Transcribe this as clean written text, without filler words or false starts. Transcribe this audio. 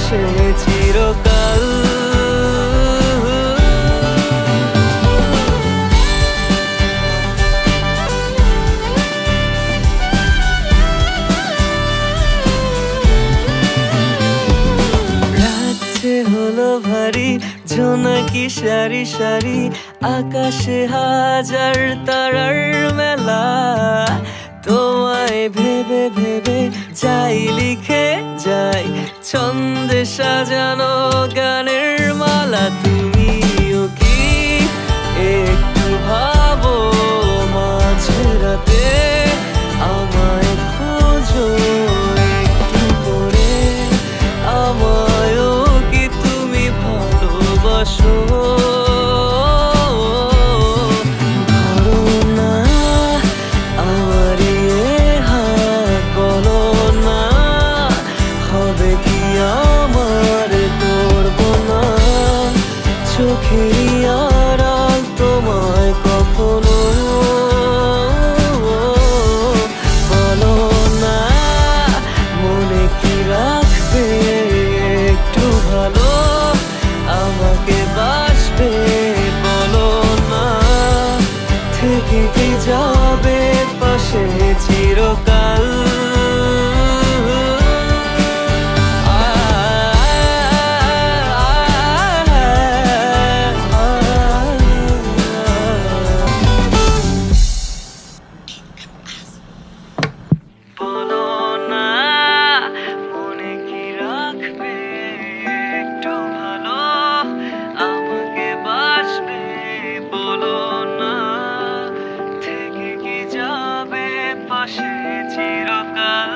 পাশে চিরকাল। হলো ভারী জোনাকি সারি সারি, আকাশে হাজার তারার মেলা। তোমায় ভেবে ভেবে যাই লিখে যাই ছন্দে সাজানো গানের মালা। তুমিও কি একটু ভাবো মাঝে রাতে আমায় খোঁজো একটু করে, আমায়ও কি তুমি ভালোবাসো? ধরো না আমার হাত, বলো না হবে কি আমার করবো না চোখেরই আড়াল তোমায় কখনো। বলো না মনে কি রাখবে একটু ভালো, আমাকে বাসবে বলো না, থেকে কি যাবে পাশে চিরকাল। বলো না মনে কি রাখবে একটু ভালো, আমাকে বাসবে বলো না, থেকে কি যাবে পাশে চিরকাল।